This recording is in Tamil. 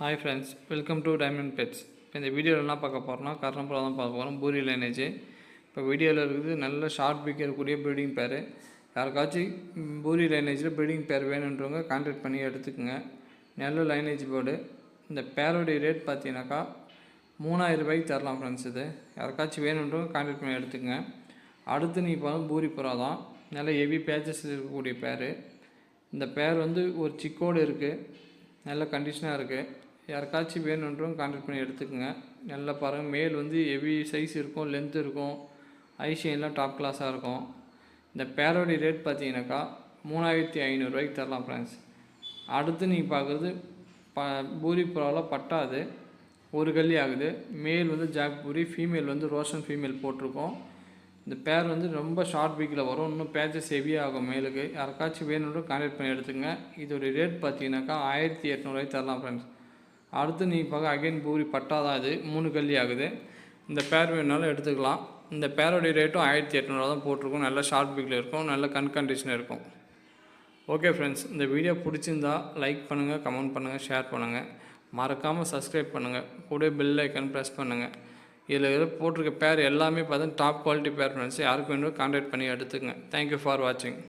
Hi friends, welcome to diamond pets. இப்போ இந்த வீடியோவில் என்ன பார்க்க போகிறோம்னா கர்ணப்புறா தான் பார்க்க போகிறோம். பூரி லைனேஜ். இப்போ வீடியோவில் இருக்குது நல்ல ஷார்ட் பீக் இருக்கக்கூடிய ப்ரீடிங் பேர். யாருக்காச்சும் பூரி லைனேஜில் ப்ரீடிங் பேர் வேணுன்றவங்க கான்டாக்ட் பண்ணி எடுத்துக்கோங்க. நல்ல லைனேஜ் போர்டு. இந்த பேரோடைய ரேட் பார்த்தீங்கன்னாக்கா 3000 ரூபாய்க்கு தரலாம் ஃப்ரெண்ட்ஸ். இது யாருக்காச்சும் வேணுன்றவங்க கான்டாக்ட் பண்ணி எடுத்துக்கோங்க. அடுத்து நீங்கள் இப்போ பூரி புறா தான். நல்ல ஹெவி பேச்சஸ் இருக்கக்கூடிய பேர். இந்த பேர் வந்து ஒரு சிக்கோடு இருக்குது, நல்ல கண்டிஷனாக இருக்குது. யாருக்காச்சும் வேணுன்றவங்க கான்டாக்ட் பண்ணி எடுத்துக்கோங்க. நல்லா பாருங்கள், மேல் வந்து ஹெவி சைஸ் இருக்கும், லென்த் இருக்கும், ஐஷைன்லாம் டாப் கிளாஸாக இருக்கும். இந்த பேரோடைய ரேட் பார்த்தீங்கன்னாக்கா 3500 ரூபாய்க்கு தரலாம் ஃப்ரெண்ட்ஸ். அடுத்து நீங்கள் பார்க்குறது பூரி புறாவில் பட்டாது, ஒரு கல்லி ஆகுது. மேல் வந்து ஜாக் பூரி, ஃபீமேல் வந்து ரோஷன் ஃபீமேல் போட்டிருக்கோம். இந்த பேர் வந்து ரொம்ப ஷார்ட் பீக்கில் வரும், இன்னும் பேச்சஸ் ஹெவியாக ஆகும் மேலுக்கு. யாருக்காச்சும் வேணுன்ற கான்டாக்ட் பண்ணி எடுத்துங்க. இதோடைய ரேட் பார்த்தீங்கன்னாக்கா 1800 ரூபாய்க்கு தரலாம் ஃப்ரெண்ட்ஸ். அடுத்து நீங்கள் பார்க்க அகைன் பூரி பட்டா தான், இது 3 கல்லி ஆகுது. இந்த பேர் வேணுனாலும் எடுத்துக்கலாம். இந்த பேரோடைய ரேட்டும் 1800 தான் போட்டிருக்கோம். நல்ல ஷார்ட் பீக்கில் இருக்கும், நல்ல கண்டிஷன் இருக்கும். ஓகே ஃப்ரெண்ட்ஸ், இந்த வீடியோ பிடிச்சிருந்தா லைக் பண்ணுங்கள், கமெண்ட் பண்ணுங்கள், ஷேர் பண்ணுங்கள். மறக்காமல் சப்ஸ்கிரைப் பண்ணுங்கள். கூட பெல் ஐக்கன் ப்ரெஸ் பண்ணுங்கள். இதில் போட்டிருக்க பேர் எல்லாமே பார்த்தா டாப் குவாலிட்டி பேர் ஃப்ரெண்ட்ஸ். யாருக்கு வேணும் கான்டாக்ட் பண்ணி எடுத்துக்கங்க. தேங்க்யூ ஃபார் வாட்சிங்.